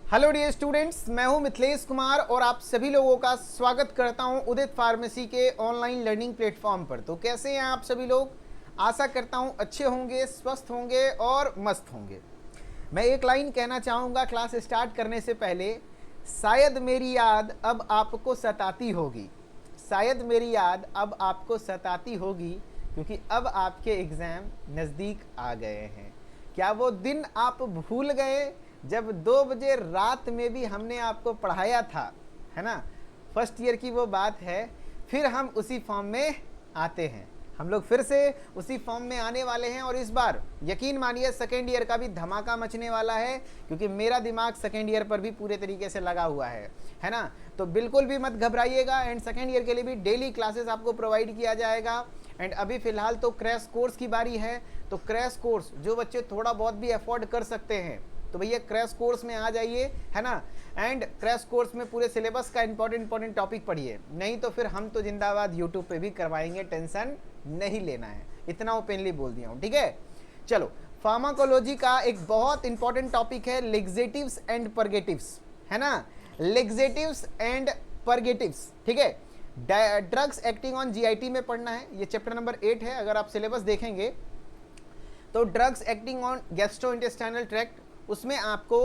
Hello dear students, मैं हूं मिथिलेश कुमार और आप सभी लोगों का स्वागत करता हूं उदित फार्मेसी के ऑनलाइन लर्निंग प्लेटफॉर्म पर। तो कैसे हैं आप सभी लोग? आशा करता हूं अच्छे होंगे, स्वस्थ होंगे और मस्त होंगे। मैं एक लाइन कहना चाहूँगा क्लास स्टार्ट करने से पहले, शायद मेरी याद अब आपको सताती होगी। शायद मेरी याद अब आपको सताती होगी क्योंकि अब आपके एग्ज़ाम नज़दीक आ गए हैं। क्या वो दिन आप भूल गए जब 2 बजे रात में भी हमने आपको पढ़ाया था, है ना? फर्स्ट ईयर की वो बात है। फिर हम उसी फॉर्म में आते हैं, हम लोग फिर से उसी फॉर्म में आने वाले हैं और इस बार यकीन मानिए सेकेंड ईयर का भी धमाका मचने वाला है क्योंकि मेरा दिमाग सेकेंड ईयर पर भी पूरे तरीके से लगा हुआ है ना? तो बिल्कुल भी मत घबराइएगा एंड सेकेंड ईयर के लिए भी डेली क्लासेस आपको प्रोवाइड किया जाएगा। एंड अभी फ़िलहाल तो क्रैश कोर्स की बारी है, तो क्रैश कोर्स जो बच्चे थोड़ा बहुत भी अफोर्ड कर सकते हैं तो भैया क्रैश कोर्स में आ जाइए, है ना? एंड क्रैश कोर्स में पूरे सिलेबस का इंपॉर्टेंट टॉपिक पढ़िए, नहीं तो फिर हम तो जिंदाबाद यूट्यूब पे भी करवाएंगे, टेंशन नहीं लेना है, इतना ओपनली बोल दिया हूँ, ठीक है? चलो, फार्माकोलॉजी का एक बहुत इंपॉर्टेंट टॉपिक है लेग्जेटिव्स एंड परगेटिव्स, है ना? लेग्जेटिव्स एंड परगेटिव्स, ठीक है? ड्रग्स एक्टिंग ऑन जीआईटी में पढ़ना है, ये चैप्टर नंबर 8 है। अगर आप सिलेबस देखेंगे तो drugs acting on gastrointestinal tract, उसमें आपको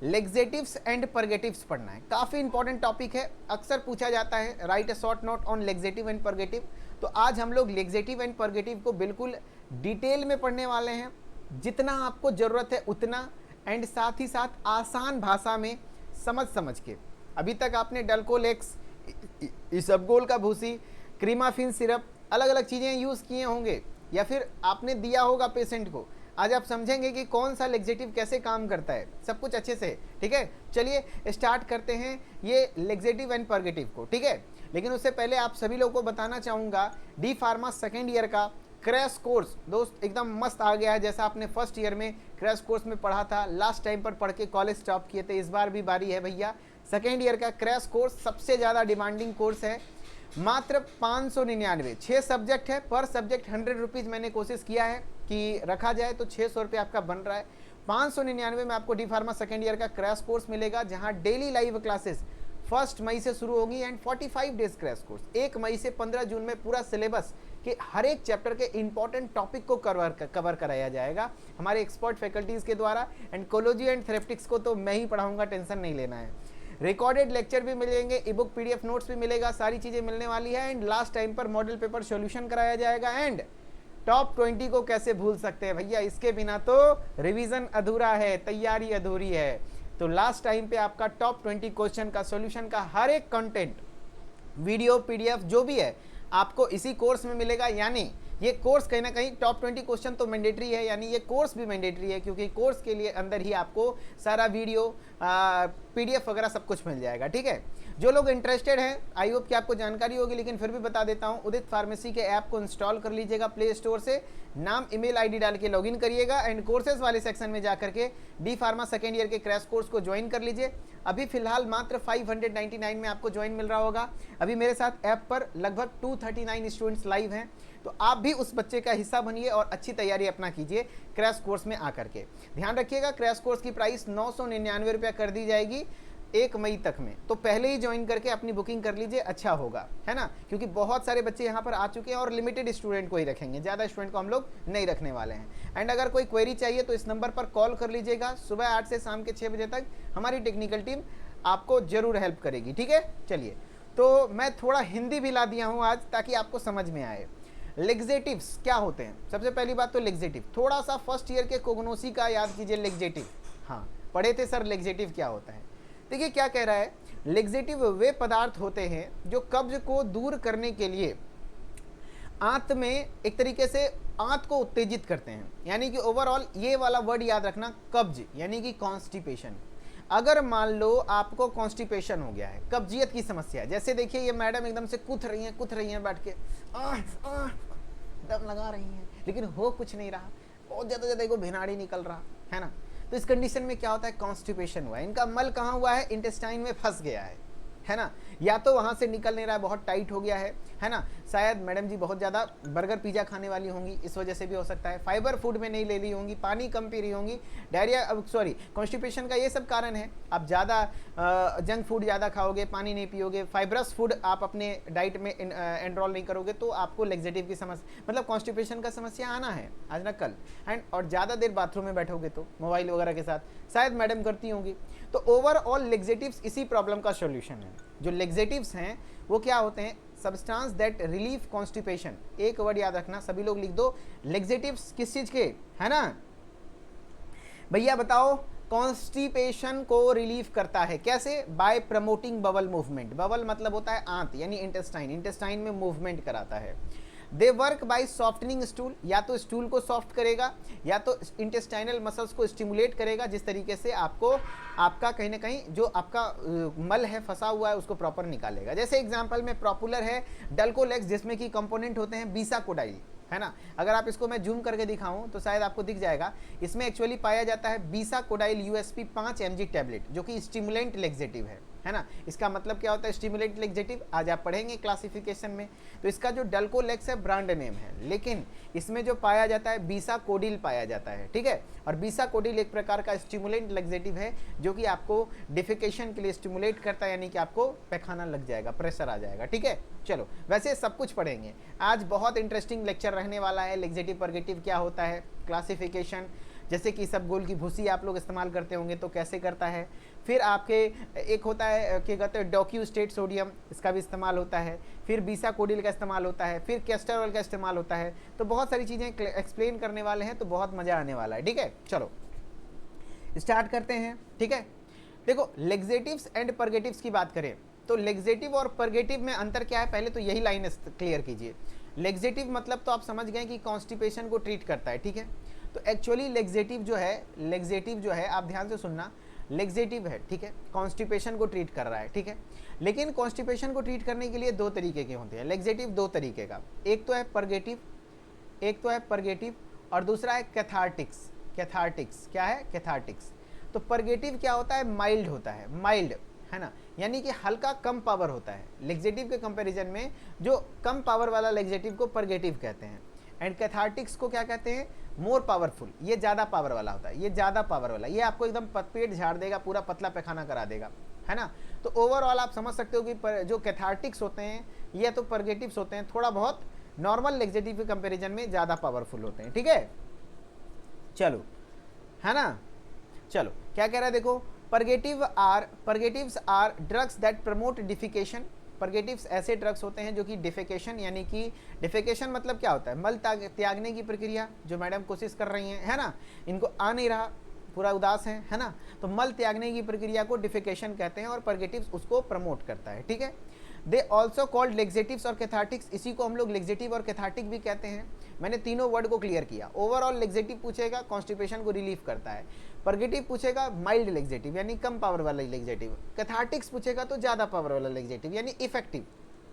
लेग्जेटिव्स एंड परगेटिव्स पढ़ना है। काफ़ी इंपॉर्टेंट टॉपिक है, अक्सर पूछा जाता है right a short note on laxative and purgative. तो आज हम लोग लेग्जेटिव एंड परगेटिव को बिल्कुल डिटेल में पढ़ने वाले हैं, जितना आपको ज़रूरत है उतना, एंड साथ ही साथ आसान भाषा में समझ के। अभी तक आपने डल्कोलेक्स, इसबगोल का भूसी, क्रीमाफिन सिरप, अलग अलग चीज़ें यूज़ किए होंगे या फिर आपने दिया होगा पेशेंट को। आज आप समझेंगे कि कौन सा लेग्जेटिव कैसे काम करता है, सब कुछ अच्छे से, ठीक है? चलिए स्टार्ट करते हैं ये लेग्जेटिव एंड परगेटिव को, ठीक है? लेकिन उससे पहले आप सभी लोगों को बताना चाहूँगा डी फार्मा सेकेंड ईयर का क्रैश कोर्स दोस्त एकदम मस्त आ गया है। जैसा आपने फर्स्ट ईयर में क्रैश कोर्स में पढ़ा था, लास्ट टाइम पर पढ़ के कॉलेज स्टॉप किए थे, इस बार भी बारी है भैया। सेकेंड ईयर का क्रैश कोर्स सबसे ज़्यादा डिमांडिंग कोर्स है, मात्र 599, 6 सब्जेक्ट है, पर सब्जेक्ट 100 रुपीज़ मैंने कोशिश किया है कि रखा जाए, तो 600 रुपये आपका बन रहा है। 599 में आपको डी फार्मा सेकेंड ईयर का क्रैश कोर्स मिलेगा, जहां डेली लाइव क्लासेस 1 मई से शुरू होगी एंड 45 डेज क्रैश कोर्स। 1 मई से 15 जून में पूरा सिलेबस के हर एक चैप्टर के इंपॉर्टेंट टॉपिक को कवर कराया जाएगा हमारे एक्सपर्ट फैकल्टीज़ के द्वारा। एंड कोलॉजी एंड थेरेप्टिक्स को तो मैं ही पढ़ाऊँगा, टेंशन नहीं लेना है। रिकॉर्डेड लेक्चर भी मिलेंगे, ई बुक पीडीएफ नोट्स भी मिलेगा, सारी चीज़ें मिलने वाली है। एंड लास्ट टाइम पर मॉडल पेपर सॉल्यूशन कराया जाएगा। एंड टॉप 20 को कैसे भूल सकते हैं भैया, इसके बिना तो रिवीजन अधूरा है, तैयारी अधूरी है। तो लास्ट टाइम पे आपका टॉप 20 क्वेश्चन का सॉल्यूशन का हर एक कंटेंट, वीडियो, पीडीएफ जो भी है आपको इसी कोर्स में मिलेगा। यानी ये कोर्स कहीं ना कहीं टॉप 20 क्वेश्चन तो मैंडेटरी है, यानी ये कोर्स भी मैंडेटरी है क्योंकि कोर्स के लिए अंदर ही आपको सारा वीडियो, पीडीएफ वगैरह सब कुछ मिल जाएगा, ठीक है? जो लोग इंटरेस्टेड हैं, आई होप कि आपको जानकारी होगी, लेकिन फिर भी बता देता हूं, उदित फार्मेसी के ऐप को इंस्टॉल कर लीजिएगा प्ले स्टोर से, नाम ईमेल आईडी डाल के लॉगिन करिएगा एंड कोर्सेज वाले सेक्शन में जाकर के डी फार्मा सेकेंड ईयर के क्रैश कोर्स को ज्वाइन कर लीजिए। अभी फिलहाल मात्र 599 में आपको ज्वाइन मिल रहा होगा। अभी मेरे साथ ऐप पर लगभग 239 स्टूडेंट्स लाइव हैं, तो आप भी उस बच्चे का हिस्सा बनिए और अच्छी तैयारी अपना कीजिए क्रैश कोर्स में आकर के। ध्यान रखिएगा, क्रैश कोर्स की प्राइस 999 रुपया कर दी जाएगी 1 मई तक में, तो पहले ही ज्वाइन करके अपनी बुकिंग कर लीजिए, अच्छा होगा, है ना? क्योंकि बहुत सारे बच्चे यहाँ पर आ चुके हैं और लिमिटेड स्टूडेंट को ही रखेंगे, ज़्यादा स्टूडेंट को हम लोग नहीं रखने वाले हैं। एंड अगर कोई क्वेरी चाहिए तो इस नंबर पर कॉल कर लीजिएगा, सुबह 8 से शाम के 6 बजे तक हमारी टेक्निकल टीम आपको जरूर हेल्प करेगी, ठीक है? चलिए, तो मैं थोड़ा हिंदी भी ला दिया हूँ आज ताकि आपको समझ में आए। लेग्जेटिव्स क्या होते हैं? सबसे पहली बात तो लेग्जेटिव, थोड़ा सा फर्स्ट ईयर के कोग्नोसी का याद कीजिए। लेग्जेटिव, हाँ पढ़े थे सर लेग्जेटिव क्या होता है। देखिए क्या कह रहा है, लेग्जेटिव वे पदार्थ होते हैं जो कब्ज को दूर करने के लिए आंत में एक तरीके से आंत को उत्तेजित करते हैं। यानी कि ओवरऑल ये वाला वर्ड याद रखना, कब्ज यानी कि कॉन्स्टिपेशन। अगर मान लो आपको कॉन्स्टिपेशन हो गया है, कब्जियत की समस्या, जैसे देखिए ये मैडम एकदम से कुथ रही हैं बैठ के, दम लगा रही हैं, लेकिन हो कुछ नहीं रहा, बहुत ज़्यादा देखो भिनाड़ी निकल रहा है ना। तो इस कंडीशन में क्या होता है, कॉन्स्टिपेशन हुआ है। इनका मल कहाँ हुआ है, इंटेस्टाइन में फंस गया है, है ना, या तो वहाँ से निकल नहीं रहा है, बहुत टाइट हो गया है ना, शायद मैडम जी बहुत ज़्यादा बर्गर पिज़्ज़ा खाने वाली होंगी, इस वजह से भी हो सकता है, फाइबर फूड में नहीं ले ली होंगी, पानी कम पी रही होंगी, डायरिया सॉरी कॉन्स्टिपेशन का ये सब कारण है। आप ज़्यादा जंक फूड ज़्यादा खाओगे, पानी नहीं पियोगे, फाइब्रस फूड आप अपने डाइट में एनरोल नहीं करोगे, तो आपको लेग्जेटिव की समस्या मतलब कॉन्स्टिपेशन का समस्या आना है आज ना कल। एंड और ज़्यादा देर बाथरूम में बैठोगे तो मोबाइल वगैरह के साथ शायद मैडम करती होंगी। तो ओवरऑल लेग्जेटिव्स इसी प्रॉब्लम का सॉल्यूशन है। जो लेग्जेटिव्स हैं वो क्या होते हैं, सब्सटेंस दैट रिलीफ कॉन्स्टिपेशन। एक वर्ड याद रखना, सभी लोग लिख दो, लेग्जेटिव्स किस चीज के, है ना भैया बताओ, कॉन्स्टिपेशन को रिलीफ करता है कैसे, bye promoting bubble movement. Bubble मतलब होता है आंत यानी इंटेस्टाइन, इंटेस्टाइन में मूवमेंट कराता है। They work by softening stool, या तो स्टूल को सॉफ्ट करेगा या तो इंटेस्टाइनल मसल्स को स्टिमुलेट करेगा, जिस तरीके से आपको आपका कहीं ना कहीं जो आपका मल है फंसा हुआ है उसको प्रॉपर निकालेगा। जैसे एग्जांपल में पॉपुलर है डल्कोलेक्स, जिसमें कि कंपोनेंट होते हैं बीसाकोडाइल, है ना। अगर आप इसको मैं जूम करके दिखाऊं तो शायद आपको दिख जाएगा, इसमें एक्चुअली पाया जाता है बीसाकोडाइल यूएसपी 5 mg टैबलेट, जो कि स्टिमुलेंट लेग्जेटिव है ना। इसका मतलब क्या होता है स्टिमुलेंट लेग्जेटिव, आज आप पढ़ेंगे क्लासिफिकेशन में। तो इसका जो डल्कोलेक्स है ब्रांड नेम है, लेकिन इसमें जो पाया जाता है बीसाकोडिल पाया जाता है, ठीक है। और बीसाकोडिल एक प्रकार का स्टिमुलेंट लेग्जेटिव है जो कि आपको डिफिकेशन के लिए स्टिमुलेट करता है, यानी कि आपको पैखाना लग जाएगा, प्रेशर आ जाएगा, ठीक है। चलो वैसे सब कुछ पढ़ेंगे आज, बहुत इंटरेस्टिंग लेक्चर रहने वाला है। लेग्जेटिव परगेटिव क्या होता है, क्लासिफिकेशन, जैसे कि सब गोल की भूसी आप लोग इस्तेमाल करते होंगे तो कैसे करता है। फिर आपके एक होता है क्या कहते हैं डॉक्यू स्टेट सोडियम, इसका भी इस्तेमाल होता है। फिर बीसाकोडिल का इस्तेमाल होता है, फिर कैस्टर ऑयल का इस्तेमाल होता है। तो बहुत सारी चीज़ें एक्सप्लेन करने वाले हैं, तो बहुत मज़ा आने वाला है, ठीक है। चलो स्टार्ट करते हैं, ठीक है। देखो लेग्जेटिव्स एंड परगेटिव्स की बात करें तो लेग्जेटिव और परगेटिव में अंतर क्या है, पहले तो यही लाइन क्लियर कीजिए। लेग्जेटिव मतलब तो आप समझ गए कि कॉन्स्टिपेशन को ट्रीट करता है, ठीक है। तो एक्चुअली लेग्जेटिव जो है आप ध्यान से सुनना, लेग्जेटिव है, ठीक है, कॉन्स्टिपेशन को ट्रीट कर रहा है, ठीक है। लेकिन कॉन्स्टिपेशन को ट्रीट करने के लिए दो तरीके के होते हैं, लेग्जेटिव दो तरीके का, एक तो है परगेटिव और दूसरा है कैथार्टिक्स। कैथार्टिक्स क्या है, कैथार्टिक्स। तो परगेटिव क्या होता है, माइल्ड होता है, माइल्ड, है ना, यानी कि हल्का कम पावर होता है। लेग्जेटिव के कंपैरिजन में जो कम पावर वाला लेग्जेटिव को परगेटिव कहते हैं, एंड कैथार्टिक्स को क्या कहते हैं, मोर पावरफुल, ये ज़्यादा पावर वाला होता है, ये ज़्यादा पावर वाला, ये आपको एकदम पेट झाड़ देगा, पूरा पतला पैखाना करा देगा, है ना। तो ओवरऑल आप समझ सकते हो कि जो कैथार्टिक्स होते हैं ये तो परगेटिव्स होते हैं, थोड़ा बहुत नॉर्मल लेग्जेटिव के कंपैरिजन में ज़्यादा पावरफुल होते हैं, ठीक है। चलो, है ना, चलो क्या कह रहा है देखो, purgatives are drugs that promote defecation. Purgatives ऐसे ड्रग्स होते हैं जो कि डिफिकेशन, यानी कि डिफिकेशन मतलब क्या होता है, मल त्यागने की प्रक्रिया, जो मैडम कोशिश कर रही हैं, है ना, इनको आ नहीं रहा, पूरा उदास है ना, तो मल त्यागने की प्रक्रिया को डिफिकेशन कहते हैं और परगेटिव्स उसको प्रमोट करता है, ठीक है। दे ऑल्सो कॉल्ड लेग्जेटिव्स और कैथार्टिक्स, इसी को हम लोग लेग्जेटिव और कैथार्टिक भी कहते हैं। मैंने तीनों वर्ड को क्लियर किया। ओवरऑल लेग्जेटिव पूछेगा कॉन्स्टिपेशन को रिलीफ करता है, परगेटिव पूछेगा माइल्ड लेग्जेटिव यानी कम पावर वाला लेग्जेटिव, कैथार्टिक्स पूछेगा तो ज़्यादा पावर वाला लेग्जेटिव यानी इफेक्टिव,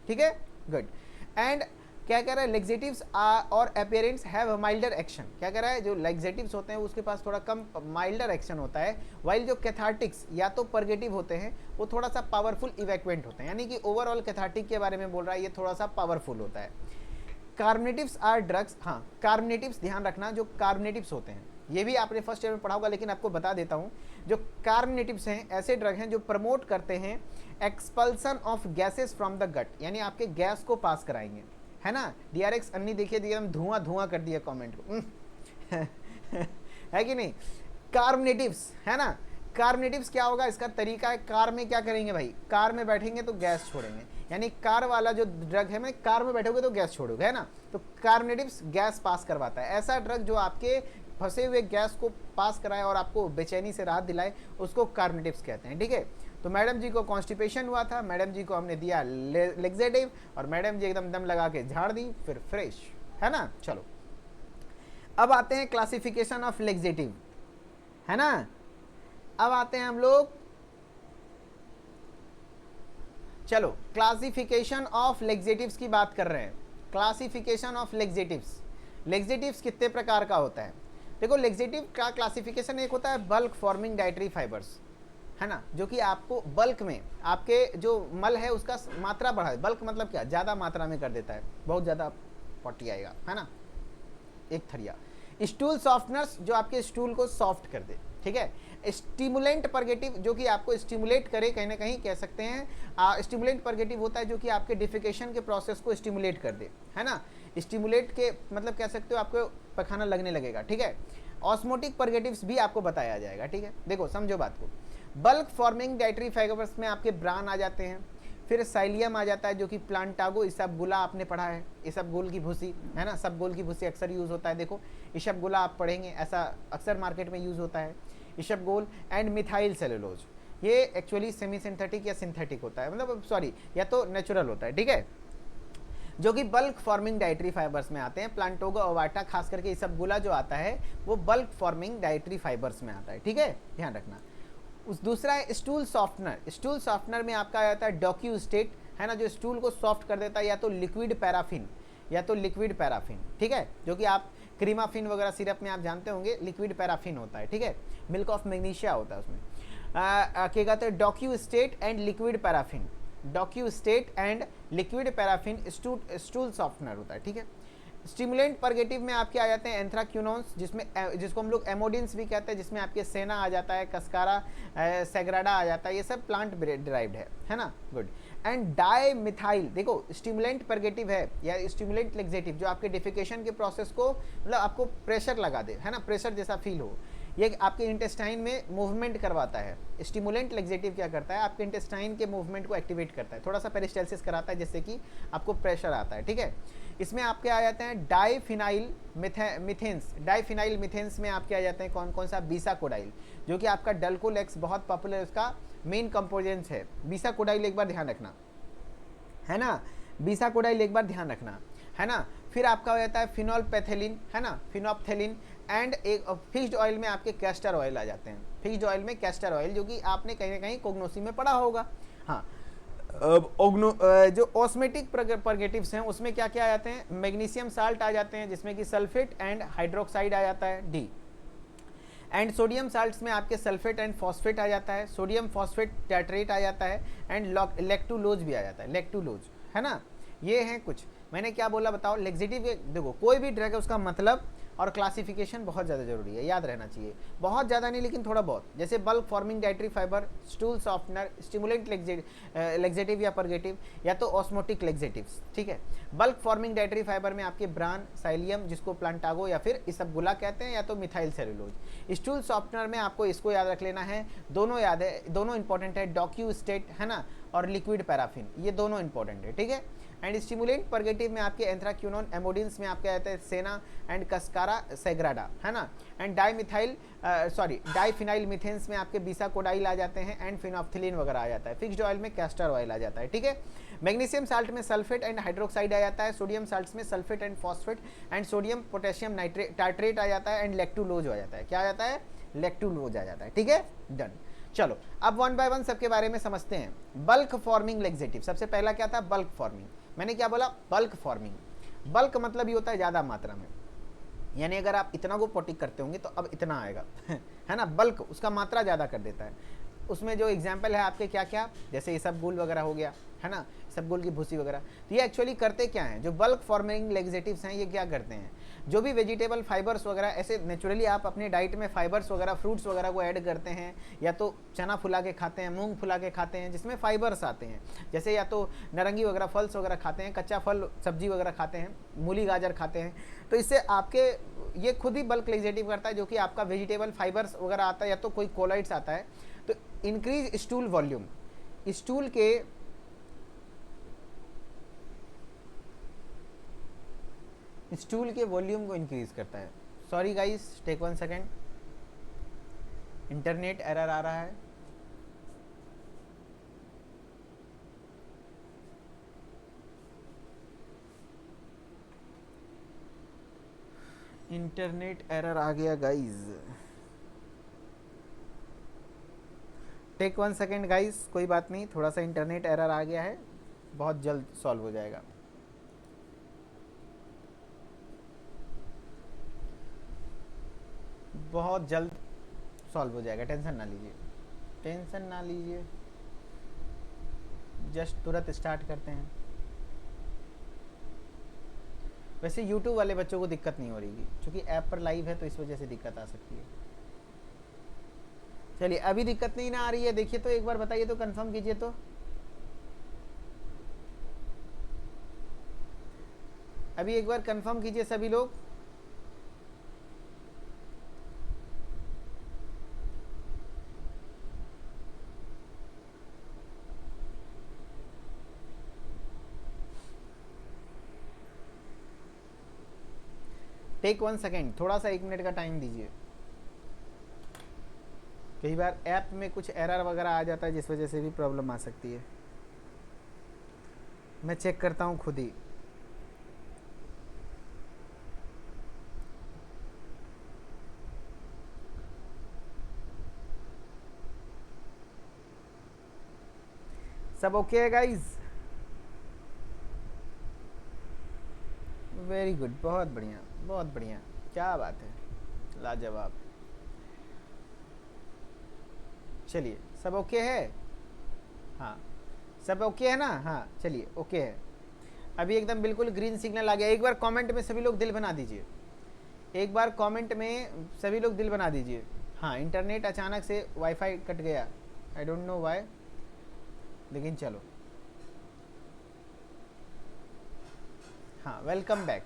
ठीक है, गुड। एंड क्या कह रहा है, लेग्जेटिव्स और अपेरेंट्स हैव माइल्डर एक्शन। क्या कह रहा है, जो लेग्जेटिव्स होते हैं उसके पास थोड़ा कम माइल्डर एक्शन होता है, वाइल जो कैथार्टिक्स या तो परगेटिव होते हैं वो थोड़ा सा पावरफुल इवैक्यूएंट होते हैं, यानी कि ओवरऑल कैथार्टिक के बारे में बोल रहा है, ये थोड़ा सा पावरफुल होता है। कार्बोनेटिव्स आर ड्रग्स, हाँ कार्बोनेटिव्स ध्यान रखना, जो कार्बोनेटिव्स होते हैं ये भी आपने फर्स्ट ईयर में पढ़ा होगा, लेकिन आपको बता देता हूँ, जो कार्बोनेटिव्स हैं ऐसे ड्रग हैं जो प्रमोट करते हैं expulsion of gases from the gut, यानी आपके गैस को पास कराएंगे, है ना। DRX अन्नी देखिए एकदम धुआं धुआं कर दिया कमेंट को है कि नहीं। कार्बोनेटिव्स, है ना, कार्बोनेटिव्स क्या होगा, इसका तरीका है, कार में क्या करेंगे भाई, कार में बैठेंगे तो गैस छोड़ेंगे, यानी कार वाला जो ड्रग है, मैं कार में बैठोगे तो गैस छोड़ोगे, है ना। तो कार्बोनेटिव्स गैस पास करवाता है, ऐसा ड्रग जो आपके फंसे हुए गैस को पास कराए और आपको बेचैनी से राहत दिलाए, उसको कार्बोनेटिव्स कहते हैं, ठीक है। तो मैडम जी को कॉन्स्टिपेशन हुआ था, मैडम जी को हमने दिया लेग्जेटिव और मैडम जी एकदम दम लगा के झाड़ दी, फिर फ्रेश, है ना। चलो अब आते हैं क्लासिफिकेशन ऑफ लेग्जेटिव, है ना। अब आते हैं हम लोग, चलो क्लासिफिकेशन ऑफ लेग्जेटिव्स की बात कर रहे हैं। क्लासिफिकेशन ऑफ लेग्जेटिव्स, लेग्जेटिव्स कितने प्रकार का होता है, देखो लेग्जेटिव का क्लासिफिकेशन एक होता है बल्क फॉर्मिंग डाइटरी फाइबर्स, है ना, जो कि आपको बल्क में आपके जो मल है उसका मात्रा बढ़ा, बल्क मतलब क्या, ज़्यादा मात्रा में कर देता है, बहुत ज़्यादा पॉटी आएगा, है ना, एक थरिया। स्टूल सॉफ्टनर्स, जो आपके स्टूल को सॉफ्ट कर दे, ठीक है। स्टिमुलेंट परगेटिव, जो कि आपको स्टिमुलेट करे, कहीं ना कहीं कह सकते हैं स्टिमुलेंट परगेटिव होता है जो कि आपके डिफिकेशन के प्रोसेस को स्टिमुलेट कर दे, है ना। स्टिमुलेट के मतलब कह सकते हो आपको पखाना लगने लगेगा, ठीक है। ऑस्मोटिक परगेटिव्स भी आपको बताया जाएगा, ठीक है। देखो समझो बात को, बल्क फॉर्मिंग डाइटरी फाइबर्स में आपके ब्रान आ जाते हैं, फिर साइलियम आ जाता है जो कि प्लांटागो इसबगोला आपने पढ़ा है, इसबगोल की भूसी, है ना, सबगोल की भूसी अक्सर यूज़ होता है, देखो इसबगोला आप पढ़ेंगे, ऐसा अक्सर मार्केट में यूज़ होता है, इसबगोल एंड मिथाइल सेलुलोज। ये एक्चुअली सेमी सिंथेटिक या सिंथेटिक होता है, मतलब सॉरी या तो नेचुरल होता है, ठीक है, जो कि बल्क फॉर्मिंग डाइटरी फाइबर्स में आते हैं। प्लांटोगा ओवाटा खास करके इसबगोला जो आता है वो बल्क फॉर्मिंग डाइटरी फाइबर्स में आता है, ठीक है, ध्यान रखना। उस दूसरा है स्टूल सॉफ्टनर। स्टूल सॉफ्टनर में आपका आ जाता है डॉक्यू स्टेट, है ना, जो स्टूल को सॉफ्ट कर देता है, या तो लिक्विड पैराफिन, या तो लिक्विड पैराफिन, ठीक है, जो कि आप क्रीमाफिन वगैरह सिरप में आप जानते होंगे लिक्विड पैराफिन होता है, ठीक है, मिल्क ऑफ मैग्नीशिया होता है उसमें। क्या कहते हैं, docu state and liquid paraffin, docu state and liquid paraffin stool softener होता है, ठीक है। स्टिमुलेंट परगेटिव में आपके आ जाते हैं एंथ्राक्यूनोन्स, जिसको हम लोग एमोडिन्स भी कहते हैं, जिसमें आपके सेना आ जाता है, कस्कारा सेग्राडा आ जाता है, ये सब प्लांट डिराइव्ड है ना, गुड। एंड डाई मिथाइल, देखो स्टिमुलेंट परगेटिव है या स्टिमुलेंट लेक्सेटिव, जो आपके डिफिकेशन के प्रोसेस को मतलब आपको प्रेशर लगा दे, है ना, प्रेशर जैसा फील हो, ये आपके इंटेस्टाइन में मूवमेंट करवाता है। स्टिमुलेंट लेक्सेटिव क्या करता है, आपके इंटेस्टाइन के मूवमेंट को एक्टिवेट करता है, थोड़ा सा पेरिस्टाल्सिस कराता है जिससे कि आपको प्रेशर आता है, ठीक है। इसमें आपके आ जाते हैं डाईफिनाइल मिथेन्स, डाईफिनाइल मिथेन्स में आपके आ जाते हैं कौन कौन सा, बीसाकोडाइल, जो कि आपका डल्कोलेक्स बहुत पॉपुलर उसका मेन कंपोनेंट्स है, बीसाकोडाइल एक बार ध्यान रखना, है ना, बीसाकोडाइल एक बार ध्यान रखना, है ना। फिर आपका हो जाता है फिनोल्पेथेलिन, है ना, फिनोप्थेलिन, एंड एक फिक्स्ड ऑयल में आपके कैस्टर ऑयल आ जाते हैं, फिक्स्ड ऑयल में कैस्टर ऑयल, जो कि आपने कहीं ना कहीं कोग्नोसी में पढ़ा होगा, हाँ। जो ऑस्मेटिक परगेटिव्स हैं उसमें क्या क्या आ जाते हैं, मैग्नीशियम साल्ट आ जाते हैं, जिसमें कि सल्फेट एंड हाइड्रोक्साइड आ जाता है, डी। एंड सोडियम साल्ट्स में आपके सल्फेट एंड फॉस्फेट आ जाता है, सोडियम फॉस्फेट टैट्रेट आ जाता है, एंड लेक्टुलोज भी आ जाता है, लेक्टुलोज, है ना। ये हैं कुछ, मैंने क्या बोला बताओ, लेक्सेटिव, देखो कोई भी ड्रग है उसका मतलब और क्लासिफिकेशन बहुत ज़्यादा जरूरी है, याद रहना चाहिए, बहुत ज़्यादा नहीं लेकिन थोड़ा बहुत, जैसे bulk forming dietary fibre, stool softener, stimulant laxative या परगेटिव, या तो ऑस्मोटिक लेक्सेटिव्स, ठीक है। बल्क फॉर्मिंग डाइटरी फाइबर में आपके ब्रान, साइलियम जिसको प्लांटागो या फिर इसबगोला कहते हैं, या तो मिथाइल सेलुलोज। स्टूल सॉफ्टनर में आपको इसको याद रख लेना है, दोनों याद है, दोनों इंपॉर्टेंट है, डॉक्यू स्टेट, है ना, और लिक्विड पैराफिन, ये दोनों इंपॉर्टेंट है, ठीक है। एंड स्टिमुलेंट परगेटिव में आपके एंथ्राक्यूनोन, एमोडिन्स में आपके आते हैं सेना एंड कस्कारा सेग्राडा, है ना। एंड डाईफिनाइल मिथेन्स में आपके बीसाकोडाइल आ जाते हैं, एंड फिनोप्थिलीन वगैरह आ जाता है, फिक्स्ड ऑयल में कैस्टर ऑयल आ जाता है, ठीक है। मैग्नीशियम साल्ट में सल्फेट एंड हाइड्रोक्साइड आ जाता है, सोडियम साल्ट्स में sulphate and phosphate, and sodium potassium nitrate tartrate आ जाता है, एंड लेक्टुलोज आ जाता है, क्या आ जाता है, लेक्टुलोज आ जाता है, ठीक है, डन। चलो अब वन बाय वन सबके बारे में समझते हैं। बल्क फॉर्मिंग लेक्सेटिव, सबसे पहला क्या था, बल्क फॉर्मिंग, मैंने क्या बोला, बल्क फॉर्मिंग। बल्क मतलब ये होता है ज़्यादा मात्रा में, यानी अगर आप इतना को पोटी करते होंगे तो अब इतना आएगा है ना, बल्क उसका मात्रा ज़्यादा कर देता है। उसमें जो एग्जाम्पल है आपके क्या क्या, जैसे इसबगोल वगैरह हो गया, है ना, इसबगोल की भूसी वगैरह, तो ये एक्चुअली करते क्या हैं, जो बल्क फॉर्मिंग लेक्सेटिव्स हैं ये क्या करते हैं, जो भी वेजिटेबल फाइबर्स वगैरह, ऐसे नेचुरली आप अपने डाइट में फाइबर्स वगैरह, फ्रूट्स वगैरह को ऐड करते हैं, या तो चना फुला के खाते हैं, मूंग फुला के खाते हैं, जिसमें फाइबर्स आते हैं, जैसे या तो नारंगी वगैरह फल्स वगैरह खाते हैं, कच्चा फल सब्जी वगैरह खाते हैं, मूली गाजर खाते हैं, तो इससे आपके ये खुद ही बल्क लेक्सेटिव करता है, जो कि आपका वेजिटेबल फाइबर्स वगैरह आता है, या तो कोई कोलाइड्स आता है, तो इंक्रीज स्टूल वॉल्यूम, स्टूल के वॉल्यूम को इंक्रीज करता है। Sorry guys, take 1 second, internet error आ रहा है। इंटरनेट एरर आ गया गाइस, टेक 1 सेकेंड गाइस, कोई बात नहीं, थोड़ा सा इंटरनेट एरर आ गया है, बहुत जल्द सॉल्व हो जाएगा। बहुत जल्द सॉल्व हो जाएगा, टेंशन ना लीजिए। टेंशन ना लीजिए, जस्ट तुरंत स्टार्ट करते हैं। वैसे YouTube वाले बच्चों को दिक्कत नहीं हो रही, क्योंकि ऐप पर लाइव है तो इस वजह से दिक्कत आ सकती है। चलिए, अभी दिक्कत नहीं ना आ रही है, देखिए तो एक बार बताइए तो, कंफर्म कीजिए तो। अभी एक बार कंफर्म कीजिए सभी लोग। टेक 1 सेकेंड, थोड़ा सा 1 मिनट का टाइम दीजिए। कई बार ऐप में कुछ एरर वगैरह आ जाता है, जिस वजह से भी प्रॉब्लम आ सकती है। मैं चेक करता हूँ खुद ही। सब ओके है गाइज? वेरी गुड, बहुत बढ़िया बहुत बढ़िया, क्या बात है, लाजवाब। चलिए, सब ओके है? हाँ, सब ओके है ना? हाँ चलिए, ओके है। अभी एकदम बिल्कुल ग्रीन सिग्नल आ गया। एक बार कमेंट में सभी लोग दिल बना दीजिए, एक बार कमेंट में सभी लोग दिल बना दीजिए। हाँ, इंटरनेट अचानक से वाईफाई कट गया, आई डोंट नो व्हाई, लेकिन चलो। हाँ, वेलकम बैक,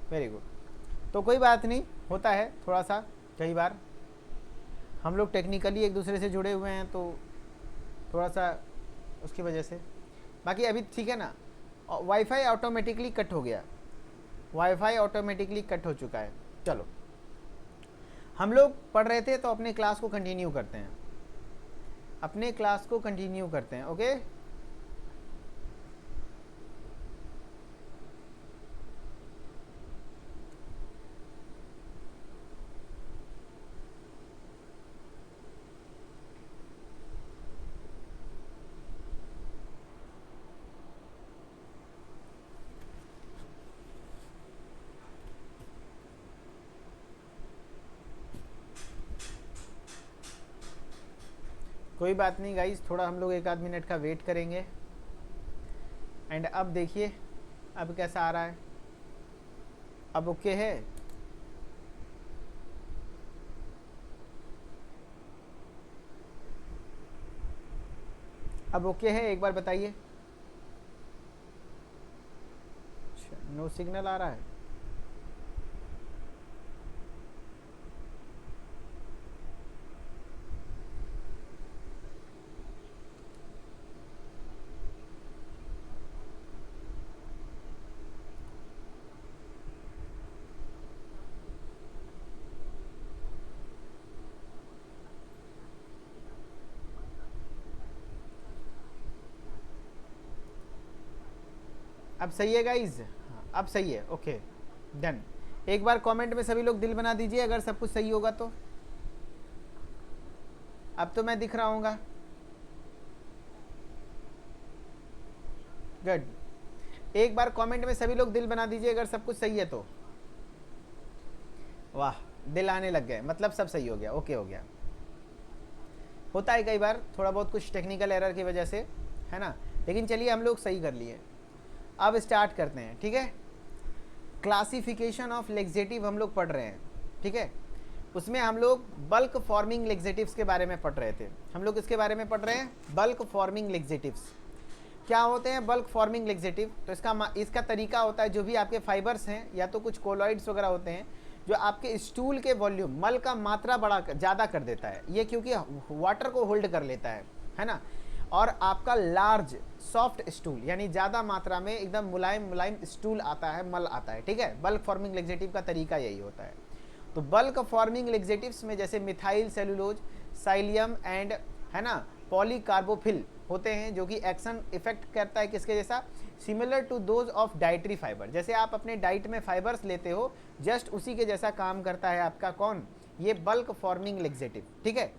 वेरी गुड। तो कोई बात नहीं, होता है थोड़ा सा, कई बार हम लोग टेक्निकली एक दूसरे से जुड़े हुए हैं तो थोड़ा सा उसकी वजह से। बाकी अभी ठीक है ना? वाईफाई ऑटोमेटिकली कट हो गया, वाईफाई ऑटोमेटिकली कट हो चुका है। चलो, हम लोग पढ़ रहे थे तो अपने क्लास को कंटिन्यू करते हैं, अपने क्लास को कंटिन्यू करते हैं। ओके, कोई बात नहीं गाइस, थोड़ा हम लोग 1 आध मिनट का वेट करेंगे। एंड अब देखिए, अब कैसा आ रहा है? अब ओके है? अब ओके है, एक बार बताइए। नो सिग्नल आ रहा है। अब सही है गाइज? हाँ, अब सही है, ओके डन। एक बार कमेंट में सभी लोग दिल बना दीजिए अगर सब कुछ सही होगा तो। अब तो मैं दिख रहा हूँगा, गुड। एक बार कमेंट में सभी लोग दिल बना दीजिए अगर सब कुछ सही है तो। वाह, दिल आने लग गए, मतलब सब सही हो गया, ओके हो गया। होता है कई बार थोड़ा बहुत कुछ टेक्निकल एरर की वजह से, है ना? लेकिन चलिए, हम लोग सही कर लिए। अब स्टार्ट करते हैं, ठीक है? क्लासिफिकेशन ऑफ लेक्सेटिव हम लोग पढ़ रहे हैं, ठीक है? उसमें हम लोग बल्क फॉर्मिंग लेक्सेटिव्स के बारे में पढ़ रहे थे। हम लोग इसके बारे में पढ़ रहे हैं, बल्क फॉर्मिंग लेक्सेटिव्स। क्या होते हैं बल्क फॉर्मिंग लेक्सेटिव? तो इसका तरीका होता है, जो भी आपके फाइबर्स हैं या तो कुछ कोलॉइड्स वगैरह होते हैं, जो आपके स्टूल के वॉल्यूम, मल का मात्रा ज़्यादा कर देता है ये, क्योंकि वाटर को होल्ड कर लेता है ना? और आपका लार्ज सॉफ्ट स्टूल, यानी ज़्यादा मात्रा में एकदम मुलायम मुलायम स्टूल आता है, मल आता है, ठीक है? बल्क फॉर्मिंग लेक्सेटिव का तरीका यही होता है। तो बल्क फॉर्मिंग लेक्सेटिव्स में जैसे मिथाइल सेलुलोज, साइलियम एंड, है ना, पॉलीकार्बोफिल होते हैं, जो कि एक्शन इफेक्ट करता है किसके जैसा? Similar to those of dietary fibre. जैसे आप अपने डाइट में फाइबर्स लेते हो, जस्ट उसी के जैसा काम करता है आपका कौन? ये बल्क फॉर्मिंग लेक्सेटिव, ठीक है?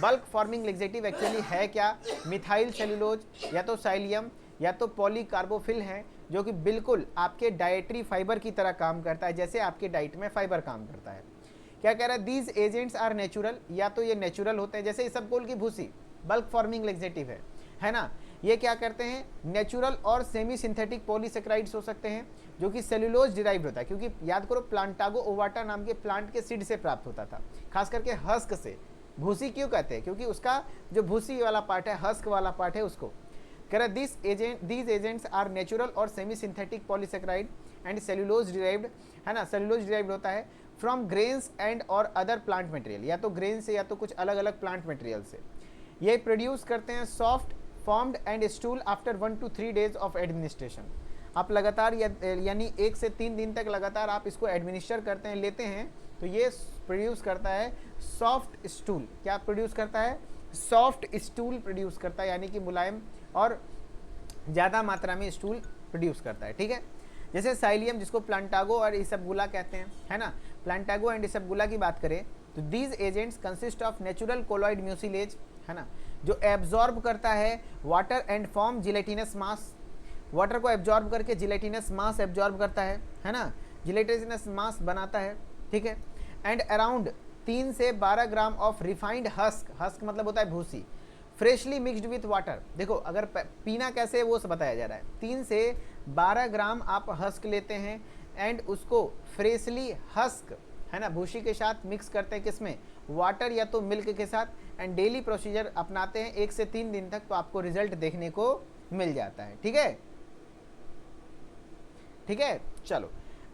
बल्क फॉर्मिंग लेक्सेटिव एक्चुअली है क्या? मिथाइल सेलुलोज या तो साइलियम या तो पॉलीकार्बोफिल है, जो कि बिल्कुल आपके डाइटरी फाइबर की तरह काम करता है, जैसे आपके डाइट में फाइबर काम करता है। क्या कह रहा है? दीज एजेंट्स आर नेचुरल, या तो ये नेचुरल होते हैं, जैसे इसबगोल की भूसी, बल्क फॉर्मिंग लेक्सेटिव है ना। ये क्या करते हैं, नेचुरल और सेमी सिंथेटिक पॉलीसेक्राइड्स हो सकते हैं जो कि सेल्यूलोज डिराइव्ड होता है, क्योंकि याद करो प्लांटागो ओवाटा नाम के प्लांट के सीड से प्राप्त होता था, खास करके हस्क से। भूसी क्यों कहते हैं, क्योंकि उसका जो भूसी वाला पार्ट है, हस्क वाला पार्ट है, उसको कह रहा दीज एजेंट्स आर नेचुरल और semi synthetic polysaccharide and cellulose derived, है ना। सेल्यूलोज डिराइव्ड होता है फ्रॉम ग्रेन्स एंड और अदर प्लांट मटेरियल, या तो ग्रेन से या तो कुछ अलग अलग प्लांट मटेरियल से। ये प्रोड्यूस करते हैं soft formed and stool after 1 to 3 days of administration. आप लगातार यानी 1 से 3 दिन तक लगातार आप इसको एडमिनिस्टर करते हैं, लेते हैं, तो ये प्रोड्यूस करता है सॉफ्ट स्टूल। क्या प्रोड्यूस करता है, सॉफ्ट स्टूल प्रोड्यूस करता है, यानी कि मुलायम और ज़्यादा मात्रा में स्टूल प्रोड्यूस करता है, ठीक है। जैसे साइलियम, जिसको प्लांटागो और इसबगुला कहते हैं, है ना। प्लांटागो एंड इसबगुला की बात करें तो these agents consist of natural colloid mucilage, है ना, जो एब्जॉर्ब करता है water and form gelatinous mass. Water को एब्जॉर्ब करके जिलेटिनस मास एब्जॉर्ब करता है ना, जिलेटिनस मास बनाता है, ठीक है। एंड अराउंड 3 से 12 gram of refined husk, husk मतलब होता है भूसी, फ्रेशली मिक्सड विथ वाटर। देखो अगर पीना कैसे है वो सब बताया जा रहा है। 3 से 12 ग्राम आप हस्क लेते हैं एंड उसको फ्रेशली हस्क, है ना, भूसी के साथ मिक्स करते हैं, किसमें, वाटर या तो मिल्क के साथ, एंड डेली प्रोसीजर अपनाते हैं 1 से 3 दिन तक, तो आपको रिजल्ट देखने को मिल जाता है, ठीक है, ठीक है। चलो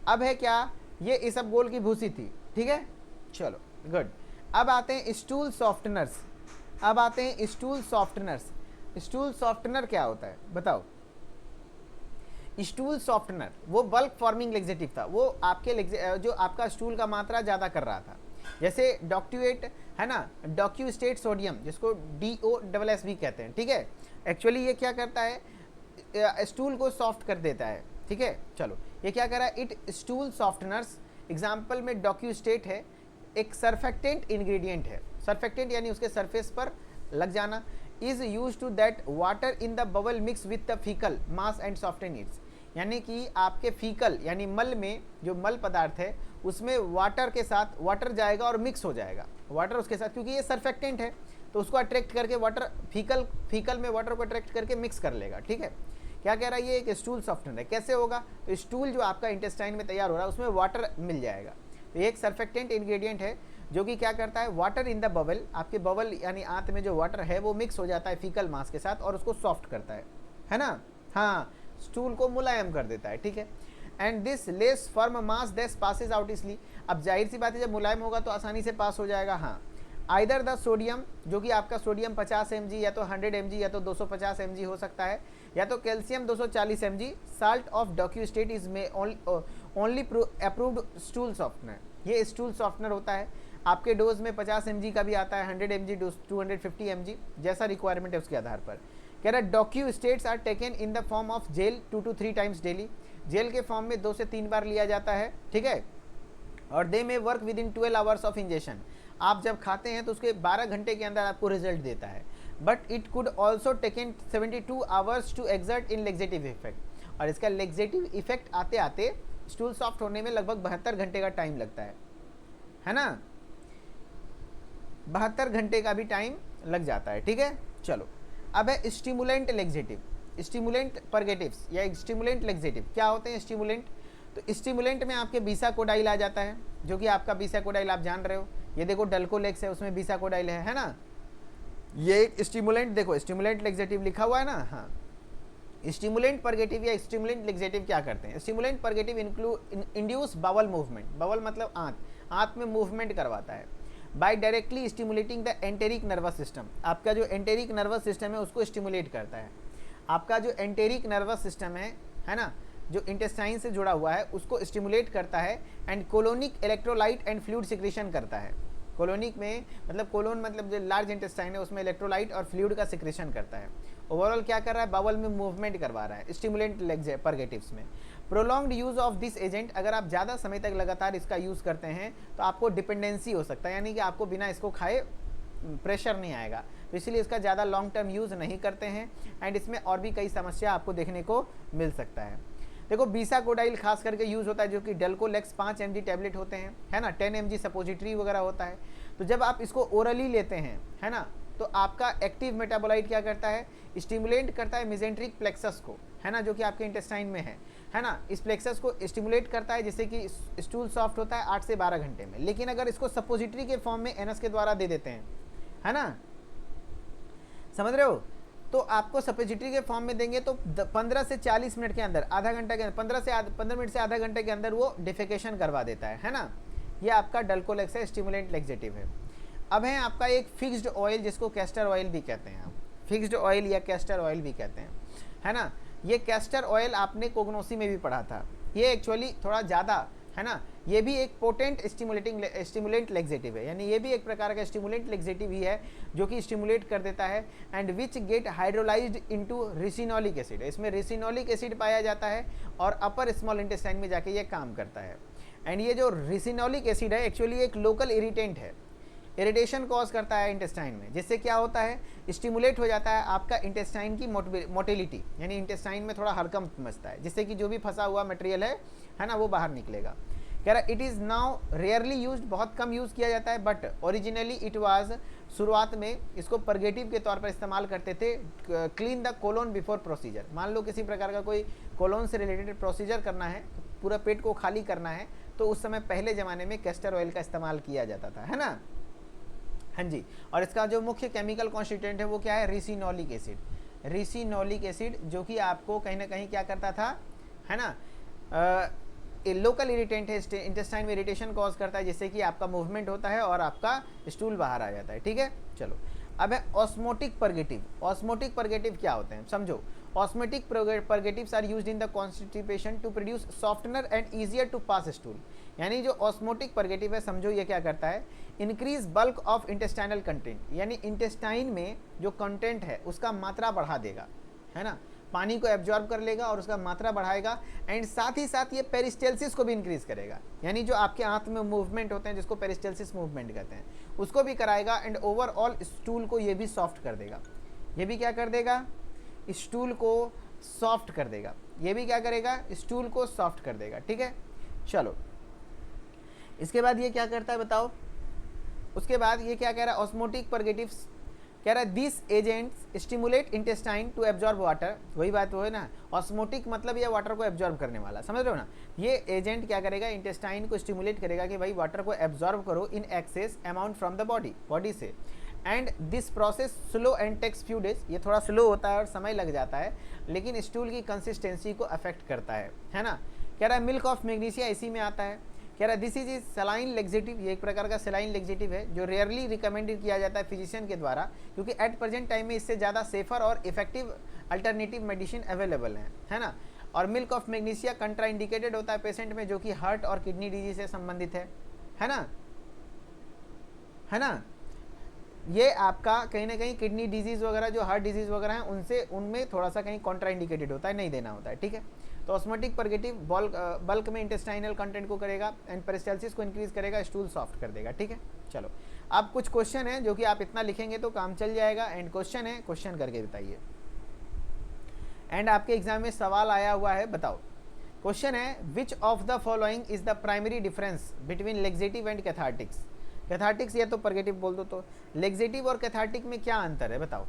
अब है क्या, ये इसबगोल की भूसी थी, ठीक है, चलो गुड। अब आते हैं स्टूल सॉफ्टनर्स, अब आते हैं स्टूल सॉफ्टनर्स। स्टूल सॉफ्टनर क्या होता है बताओ। स्टूल सॉफ्टनर वो बल्क फॉर्मिंग लेक्सेटिव था, वो आपके जो आपका स्टूल का मात्रा ज़्यादा कर रहा था। जैसे डॉक्यूएट, है ना, डॉक्यूस्टेट सोडियम, जिसको DOSS भी कहते हैं, ठीक है। एक्चुअली ये क्या करता है, स्टूल को सॉफ्ट कर देता है, ठीक है। चलो ये क्या कर रहा है, इट स्टूल सॉफ्टनर्स, एग्जाम्पल में डॉक्यूस्टेट है, एक सरफेक्टेंट इंग्रेडिएंट है। सरफेक्टेंट यानी उसके सरफेस पर लग जाना। Is use to that water in the bubble mix with the faecal mass and soften its, यानी कि आपके फीकल यानी मल में जो मल पदार्थ है उसमें वाटर के साथ वाटर जाएगा और मिक्स हो जाएगा, वाटर उसके साथ, क्योंकि ये सरफेक्टेंट है तो उसको अट्रैक्ट करके वाटर फीकल में वाटर को अट्रैक्ट करके मिक्स कर लेगा, ठीक है। क्या कह रहा है, ये एक स्टूल सॉफ्टनर है। कैसे होगा, तो स्टूल जो आपका इंटेस्टाइन में तैयार हो रहा है उसमें वाटर मिल जाएगा, तो ये एक सरफेक्टेंट इंग्रेडिएंट है जो कि क्या करता है, वाटर इन द बबल, आपके बबल यानी आंत में जो वाटर है वो मिक्स हो जाता है फीकल मास के साथ और उसको सॉफ्ट करता है ना, हाँ, स्टूल को मुलायम कर देता है, ठीक है। एंड दिस लेस फर्म मास देस पासेज आउट इसली, अब जाहिर सी बात है जब मुलायम होगा तो आसानी से पास हो जाएगा, हाँ। आइदर द सोडियम, जो कि आपका सोडियम 50 mg या तो 100 mg या तो 250 mg हो सकता है, या तो calcium 240 mg, salt of docusate is में ओनली अप्रूव्ड स्टूल सॉफ्टनर। ये स्टूल सॉफ्टनर होता है, आपके डोज में 50 mg का भी आता है, 100 mg, 250 mg, जैसा रिक्वायरमेंट है उसके आधार पर। कह रहा है docusates are taken in the form of gel 2 to 3 times daily, gel के फॉर्म में 2 से 3 बार लिया जाता है, ठीक है। और दे में work with in 12 hours of injection, आप जब खाते हैं तो उसके 12 घंटे के अंदर आपको रिजल्ट देता है। But it could also taken 72 hours to exert in laxative effect, और इसका लेक्सेटिव इफेक्ट आते आते स्टूल सॉफ्ट होने में लगभग 72 घंटे का टाइम लगता है ना, 72 घंटे का भी टाइम लग जाता है, ठीक है। चलो अब है स्टिमुलेंट लेक्सेटिव, स्टिमुलेंट परगेटिव्स या स्टिमुलेंट लेक्सेटिव। क्या होते हैं स्टिमुलेंट, तो स्टिमुलेंट में आपके बीसाकोडाइल आ जाता है, जो कि आपका बीसाकोडाइल आप जान रहे हो, ये देखो डल्कोलेक्स है उसमें बीसाकोडाइल है ना, ये एक स्टिमुलेंट, देखो स्टिमुलेंट लेक्सेटिव लिखा हुआ है ना, हाँ। स्टिमुलेंट परगेटिव या स्टिमुलेंट लेक्सेटिव क्या करते हैं, stimulant purgative induce bowel movement, bowel मतलब आंत में मूवमेंट करवाता है, by directly stimulating the enteric nervous system, आपका जो एंटेरिक नर्वस सिस्टम है उसको स्टिमुलेट करता है। आपका जो एंटेरिक नर्वस सिस्टम है ना, जो इंटेस्टाइन से जुड़ा हुआ है उसको स्टिमुलेट करता है, and colonic electrolyte and fluid secretion करता है। कोलोनिक में मतलब कोलोन मतलब जो लार्ज इंटेस्टाइन है उसमें इलेक्ट्रोलाइट और फ्लूइड का सिक्रेशन करता है। ओवरऑल क्या कर रहा है, बावल में मूवमेंट करवा रहा है स्टिमुलेंट परगेटिव्स में। Prolonged use of this agent, अगर आप ज़्यादा समय तक लगातार इसका यूज़ करते हैं तो आपको डिपेंडेंसी हो सकता है, यानी कि आपको बिना इसको खाए प्रेशर नहीं आएगा, तो इसलिए इसका ज़्यादा लॉन्ग टर्म यूज़ नहीं करते हैं, एंड इसमें और भी कई समस्या आपको देखने को मिल सकता है। देखो बीसाकोडाइल खास करके यूज़ होता है, जो कि डल्कोलेक्स 5 mg टैबलेट होते हैं, है ना, 10 mg सपोजिटरी वगैरह होता है। तो जब आप इसको ओरली लेते हैं, है ना, तो आपका एक्टिव मेटाबोलाइट क्या करता है, स्टिमुलेट करता है मेसेंट्रिक प्लेक्सस को, है ना, जो कि आपके इंटेस्टाइन में है ना, इस प्लेक्सस को स्टिमुलेट करता है जिससे कि स्टूल सॉफ्ट होता है 8 से 12 घंटे में। लेकिन अगर इसको सपोजिटरी के फॉर्म में एनएस के द्वारा दे देते हैं, है ना, समझ रहे हो, तो आपको सपोजिटरी के फॉर्म में देंगे तो 15 से 40 मिनट के अंदर, आधा घंटा के अंदर, 15 मिनट से आधा घंटे के अंदर वो डिफेकेशन करवा देता है ना। ये आपका डल्कोलेक्स है, स्टिमुलेंट लेक्सेटिव है। अब है आपका एक फिक्स्ड ऑयल जिसको कैस्टर ऑयल भी कहते हैं, आप फिक्स्ड ऑयल या कैस्टर ऑयल भी कहते हैं, है ना। ये कैस्टर ऑयल आपने कोग्नोसी में भी पढ़ा था, ये एक्चुअली थोड़ा ज़्यादा, है ना, ये भी एक पोटेंट स्टिमुलेंट लेक्सेटिव है, यानी ये भी एक प्रकार का स्टिमुलेंट लेक्सेटिव ही है जो कि स्टिमुलेट कर देता है and which get hydrolyzed into ricinoleic acid. इसमें रिसिनोलिक एसिड पाया जाता है और अपर स्मॉल इंटेस्टाइन में जाके ये काम करता है। एंड ये जो रिसिनोलिक एसिड है एक्चुअली एक लोकल इरिटेंट है, इरिटेशन कॉज करता है इंटेस्टाइन में, जिससे क्या होता है, स्टिमुलेट हो जाता है आपका इंटेस्टाइन की मोटिलिटी, यानी इंटेस्टाइन में थोड़ा हरकंप मचता है, जिससे कि जो भी फंसा हुआ मटेरियल है ना, वो बाहर निकलेगा। कह रहा it is now rarely used, बहुत कम यूज़ किया जाता है, बट ओरिजिनली इट वाज, शुरुआत में इसको परगेटिव के तौर पर इस्तेमाल करते थे, clean the colon before procedure. मान लो किसी प्रकार का कोई कोलोन से रिलेटेड प्रोसीजर करना है, पूरा पेट को खाली करना है, तो उस समय पहले ज़माने में कैस्टर ऑयल का इस्तेमाल किया जाता था, है ना। हाँ जी, और इसका जो मुख्य केमिकल कॉन्स्टिट्यूएंट है वो क्या है, रिसिनोलिक एसिड। रिसिनोलिक एसिड जो कि आपको कहीं ना कहीं क्या करता था, है ना, लोकल इरिटेंट है, इंटेस्टाइन में इरिटेशन कॉज करता है, जिससे कि आपका मूवमेंट होता है और आपका स्टूल बाहर आ जाता है। ठीक है, चलो अब है ऑस्मोटिक परगेटिव। ऑस्मोटिक परगेटिव क्या होते हैं समझो। Osmotic purgatives are used in the constipation to produce softener and easier to pass stool. यानी जो ऑस्मोटिक परगेटिव है समझो ये क्या करता है, increase bulk of intestinal content, यानी इंटेस्टाइन में जो कंटेंट है उसका मात्रा बढ़ा देगा, है ना, पानी को एब्जॉर्ब कर लेगा और उसका मात्रा बढ़ाएगा। एंड साथ ही साथ ये पेरिस्टेल्सिस को भी इंक्रीज करेगा, यानी जो आपके हाथ में मूवमेंट होते हैं जिसको पेरिस्टेल्सिस मूवमेंट कहते हैं उसको भी कराएगा। एंड ओवरऑल स्टूल को ये भी सॉफ्ट कर देगा, ये भी क्या कर देगा, स्टूल को सॉफ्ट कर देगा, ये भी क्या करेगा, स्टूल को सॉफ्ट कर देगा। ठीक है, चलो इसके बाद ये क्या करता है बताओ। उसके बाद ये क्या कह रहा है, ऑस्मोटिक परगेटिव्स कह रहा है this agents stimulate intestine to absorb water. वही बात वो है ना, ऑस्मोटिक मतलब ये वाटर को एब्जॉर्ब करने वाला, समझ रहे हो ना। ये एजेंट क्या करेगा, इंटेस्टाइन को स्टिमुलेट करेगा कि भाई वाटर को एब्जॉर्ब करो in excess amount from the body से। And this process slow and takes few days, ये थोड़ा स्लो होता है और समय लग जाता है, लेकिन स्टूल की कंसिस्टेंसी को अफेक्ट करता है ना। कह रहा है मिल्क ऑफ मैग्नीशिया इसी में आता है। कह रहा है दिस इज सलाइन लेक्सेटिव, ये एक प्रकार का सलाइन लेक्सेटिव है जो रेयरली रिकमेंडेड किया जाता है फिजिशियन के द्वारा, क्योंकि एट प्रेजेंट टाइम में इससे ज़्यादा सेफर और इफेक्टिव अल्टरनेटिव मेडिसिन अवेलेबल है ना। और मिल्क ऑफ मैग्नीशिया कंट्रा इंडिकेटेड होता है पेशेंट में जो कि हार्ट और किडनी डिजीज से संबंधित है ना। ये आपका कहीं ना कहीं किडनी डिजीज़ वगैरह जो हार्ट डिजीज़ वगैरह हैं उनमें थोड़ा सा कहीं कॉन्ट्रा इंडिकेटेड होता है, नहीं देना होता है। ठीक है, तो ऑस्मोटिक परगेटिव बल्क में इंटेस्टाइनल कंटेंट को करेगा एंड पेरिस्टाल्सिस को इंक्रीज करेगा, स्टूल सॉफ्ट कर देगा। ठीक है, चलो अब कुछ क्वेश्चन है जो कि आप इतना लिखेंगे तो काम चल जाएगा। एंड क्वेश्चन है, क्वेश्चन करके बताइए। एंड आपके एग्जाम में सवाल आया हुआ है, बताओ। क्वेश्चन है विच of the following is the primary difference between laxative and cathartics. Cathartics या तो परगेटिव बोल दो, तो लेक्सेटिव और कैथार्टिक में क्या अंतर है बताओ।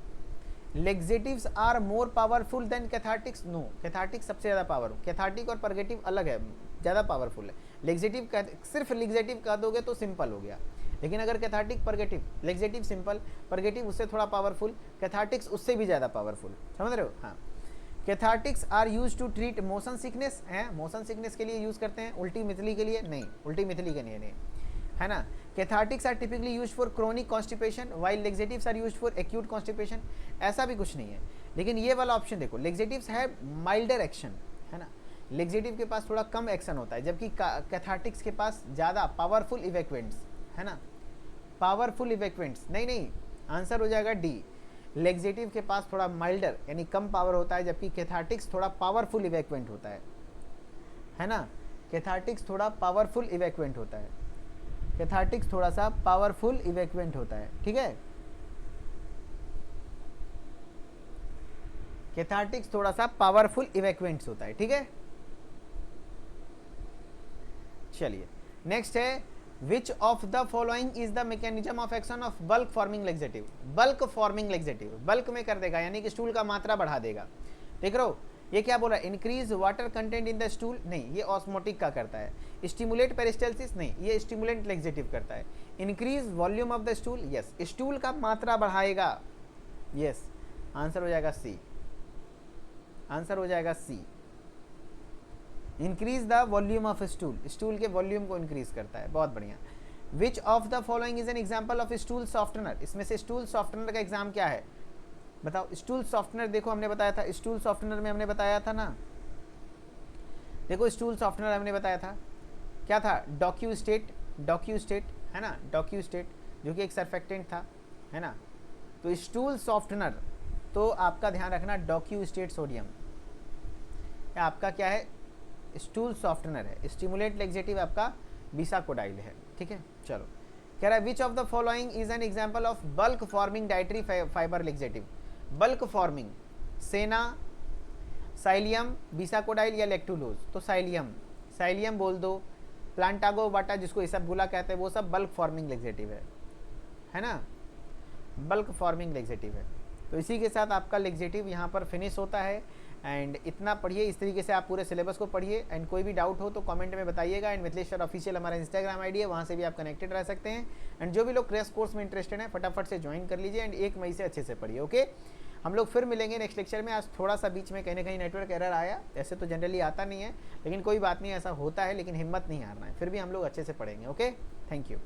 Laxatives are more powerful than cathartics, no, cathartic सबसे ज़्यादा पावर, कैथार्टिक और परगेटिव अलग है, ज़्यादा पावरफुल है। लेक्सेटिव सिर्फ लेक्सेटिव कह दोगे तो सिंपल हो गया, लेकिन अगर cathartic purgative, laxative simple, purgative उससे थोड़ा पावरफुल, कैथार्टिक्स उससे भी ज़्यादा पावरफुल, समझ रहे हो। हाँ, cathartics are use to treat motion sickness, है मोशन सिकनेस के लिए यूज़ करते हैं, उल्टी मिथली के लिए नहीं, उल्टी मिथली के लिए नहीं, है ना। Cathartics are typically use for chronic constipation while laxatives are use for acute constipation, ऐसा भी कुछ नहीं है। लेकिन ये वाला ऑप्शन देखो, लेक्सेटिव्स है माइल्डर एक्शन, है ना, लेक्सेटिव के पास थोड़ा कम एक्शन होता है, जबकि कैथार्टिक्स के पास ज़्यादा पावरफुल इवैक्यूएंट्स, है ना, पावरफुल इवैक्यूएंट्स। नहीं, आंसर हो जाएगा डी, लेक्सेटिव के पास थोड़ा माइल्डर यानी कम पावर होता है, जबकि कैथार्टिक्स थोड़ा पावरफुल इवैक्यूएंट होता है ना। कैथार्टिक्स थोड़ा पावरफुल इवैक्यूएंट होता है, कैथार्टिक्स थोड़ा सा पावरफुल इवैक्यूएंट होता है। ठीक है, कैथार्टिक्स थोड़ा सा पावरफुल इवैक्यूएंट्स होता है। ठीक है, चलिए नेक्स्ट है विच of the following is the mechanism of action of bulk forming laxative. Bulk forming laxative bulk में कर देगा, यानी कि स्टूल का मात्रा बढ़ा देगा। देख रहे हो ये क्या बोल रहा है, increase water content in the stool, नहीं ये ऑस्मोटिक का करता है। स्टिमुलेट पेरिस्टाल्सिस, नहीं ये स्टिमुलेंट लेक्सेटिव करता है। Increase volume of the stool, yes stool का मात्रा बढ़ाएगा, यस आंसर हो जाएगा सी, आंसर हो जाएगा C. Increase the volume of stool, stool के वॉल्यूम को इंक्रीज करता है, बहुत बढ़िया। Which of the following is an example of stool softener, इसमें से स्टूल सॉफ्टनर का एग्जाम क्या है बताओ। स्टूल सॉफ्टनर देखो हमने बताया था, स्टूल सॉफ्टनर में हमने बताया था ना, देखो स्टूल सॉफ्टनर हमने बताया था क्या था, डॉक्यू स्टेट, डॉक्यू स्टेट है ना, डॉक्यू स्टेट जो कि एक सर्फेक्टेंट था है ना। तो स्टूल सॉफ्टनर तो आपका ध्यान रखना डॉक्यू स्टेट सोडियम, आपका क्या है स्टूल सॉफ्टनर है। स्टिमुलेट लेक्सेटिव आपका बिसाकोडाइल है, ठीक है। चलो कह रहा है विच of the following is an example of bulk forming dietary fibre laxative. Bulk forming सेना, साइलियम, बिसाकोडाइल या लेक्टुलोज, तो साइलियम, साइलियम बोल दो। प्लांटागो बाटा जिसको इसबगोला कहते हैं वो सब बल्क फॉर्मिंग लेक्सेटिव है ना, बल्क फॉर्मिंग लेक्सेटिव है। तो इसी के साथ आपका लेक्सेटिव यहाँ पर फिनिश होता है। एंड इतना पढ़िए, इस तरीके से आप पूरे सिलेबस को पढ़िए। एंड कोई भी डाउट हो तो कमेंट में बताइएगा। एंड मिथिलेश सर ऑफिशियल हमारा इंस्टाग्राम आईडी है, वहाँ से भी आप कनेक्टेड रह सकते हैं। एंड जो भी लोग क्रैश कोर्स में इंटरेस्टेड हैं फटाफट से ज्वाइन कर लीजिए एंड 1 मई से अच्छे से पढ़िए। ओके, हम लोग फिर मिलेंगे नेक्स्ट लेक्चर में। आज थोड़ा सा बीच में कहीं ना कहीं नेटवर्क एरर आया, ऐसे तो जनरली आता नहीं है, लेकिन कोई बात नहीं, ऐसा होता है, लेकिन हिम्मत नहीं हारना है, फिर भी हम लोग अच्छे से पढ़ेंगे। Okay, thank you.